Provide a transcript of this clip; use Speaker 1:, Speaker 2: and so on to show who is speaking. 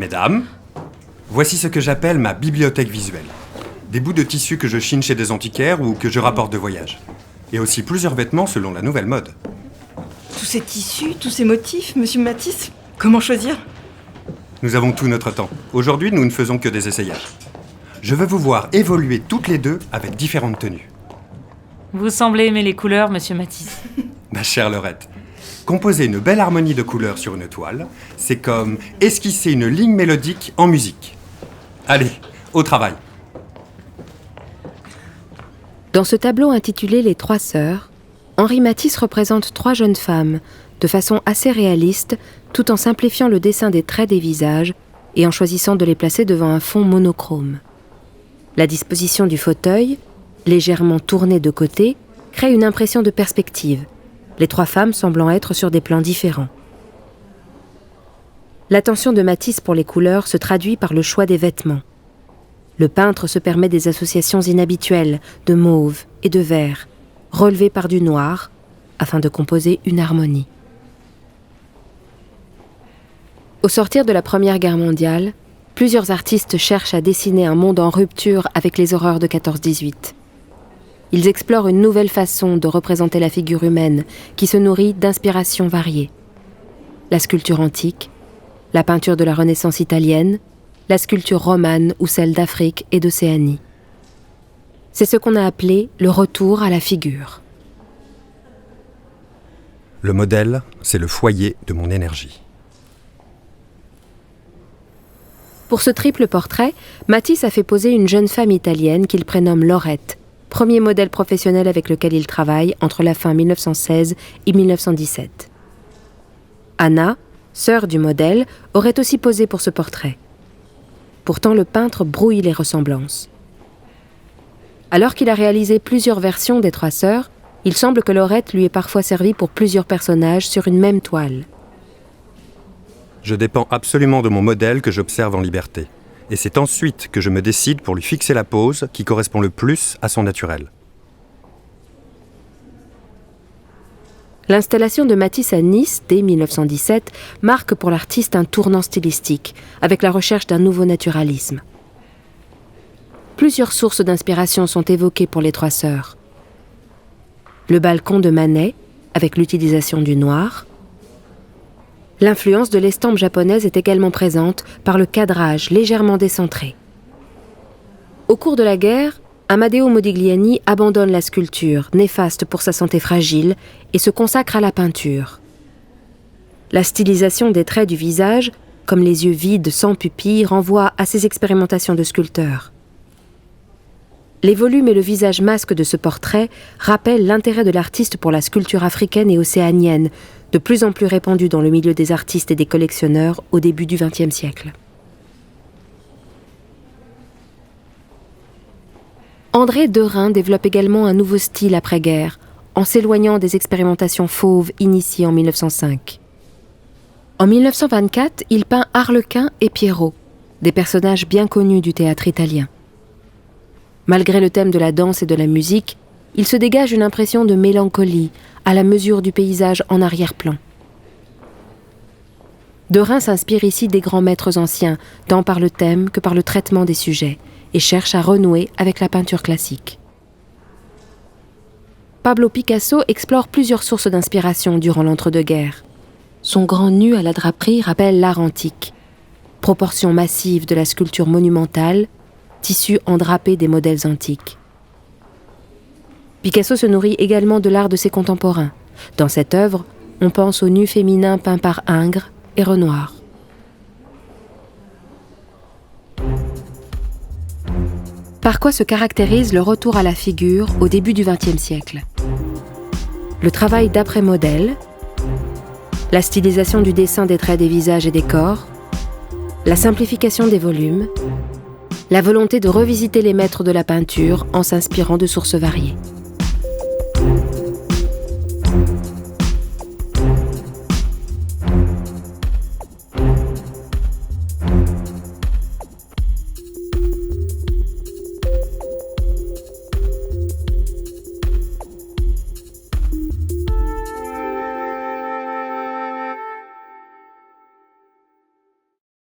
Speaker 1: Mesdames, voici ce que j'appelle ma bibliothèque visuelle. Des bouts de tissu que je chine chez des antiquaires ou que je rapporte de voyage. Et aussi plusieurs vêtements selon la nouvelle mode.
Speaker 2: Tous ces tissus, tous ces motifs, monsieur Matisse, comment choisir ?
Speaker 1: Nous avons tout notre temps. Aujourd'hui, nous ne faisons que des essayages. Je veux vous voir évoluer toutes les deux avec différentes tenues.
Speaker 3: Vous semblez aimer les couleurs, monsieur Matisse.
Speaker 1: Ma chère Laurette, composer une belle harmonie de couleurs sur une toile, c'est comme esquisser une ligne mélodique en musique. Allez, au travail.
Speaker 4: Dans ce tableau intitulé « Les Trois Sœurs », Henri Matisse représente 3 jeunes femmes, de façon assez réaliste, tout en simplifiant le dessin des traits des visages et en choisissant de les placer devant un fond monochrome. La disposition du fauteuil, légèrement tourné de côté, crée une impression de perspective, les 3 femmes semblant être sur des plans différents. L'attention de Matisse pour les couleurs se traduit par le choix des vêtements. Le peintre se permet des associations inhabituelles de mauve et de vert, relevées par du noir, afin de composer une harmonie. Au sortir de la Première Guerre mondiale, plusieurs artistes cherchent à dessiner un monde en rupture avec les horreurs de 14-18. Ils explorent une nouvelle façon de représenter la figure humaine qui se nourrit d'inspirations variées. La sculpture antique, la peinture de la Renaissance italienne, la sculpture romane ou celle d'Afrique et d'Océanie. C'est ce qu'on a appelé le retour à la figure.
Speaker 1: Le modèle, c'est le foyer de mon énergie.
Speaker 4: Pour ce triple portrait, Matisse a fait poser une jeune femme italienne qu'il prénomme Laurette, premier modèle professionnel avec lequel il travaille entre la fin 1916 et 1917. Anna, sœur du modèle, aurait aussi posé pour ce portrait. Pourtant, le peintre brouille les ressemblances. Alors qu'il a réalisé plusieurs versions des 3 sœurs, il semble que Laurette lui ait parfois servi pour plusieurs personnages sur une même toile.
Speaker 1: Je dépends absolument de mon modèle que j'observe en liberté. Et c'est ensuite que je me décide pour lui fixer la pose qui correspond le plus à son naturel.
Speaker 4: L'installation de Matisse à Nice, dès 1917, marque pour l'artiste un tournant stylistique, avec la recherche d'un nouveau naturalisme. Plusieurs sources d'inspiration sont évoquées pour les 3 sœurs. Le balcon de Manet, avec l'utilisation du noir. L'influence de l'estampe japonaise est également présente par le cadrage légèrement décentré. Au cours de la guerre, Amadeo Modigliani abandonne la sculpture, néfaste pour sa santé fragile, et se consacre à la peinture. La stylisation des traits du visage, comme les yeux vides sans pupille, renvoie à ses expérimentations de sculpteur. Les volumes et le visage masque de ce portrait rappellent l'intérêt de l'artiste pour la sculpture africaine et océanienne, de plus en plus répandue dans le milieu des artistes et des collectionneurs au début du XXe siècle. André Derain développe également un nouveau style après-guerre, en s'éloignant des expérimentations fauves initiées en 1905. En 1924, il peint Harlequin et Pierrot, des personnages bien connus du théâtre italien. Malgré le thème de la danse et de la musique, il se dégage une impression de mélancolie, à la mesure du paysage en arrière-plan. Derain s'inspire ici des grands maîtres anciens, tant par le thème que par le traitement des sujets, et cherche à renouer avec la peinture classique. Pablo Picasso explore plusieurs sources d'inspiration durant l'entre-deux-guerres. Son grand nu à la draperie rappelle l'art antique. Proportion massive de la sculpture monumentale, tissu endrapé des modèles antiques. Picasso se nourrit également de l'art de ses contemporains. Dans cette œuvre, on pense aux nus féminins peints par Ingres et Renoir. Par quoi se caractérise le retour à la figure au début du XXe siècle ? Le travail d'après-modèle, la stylisation du dessin des traits des visages et des corps, la simplification des volumes, la volonté de revisiter les maîtres de la peinture en s'inspirant de sources variées.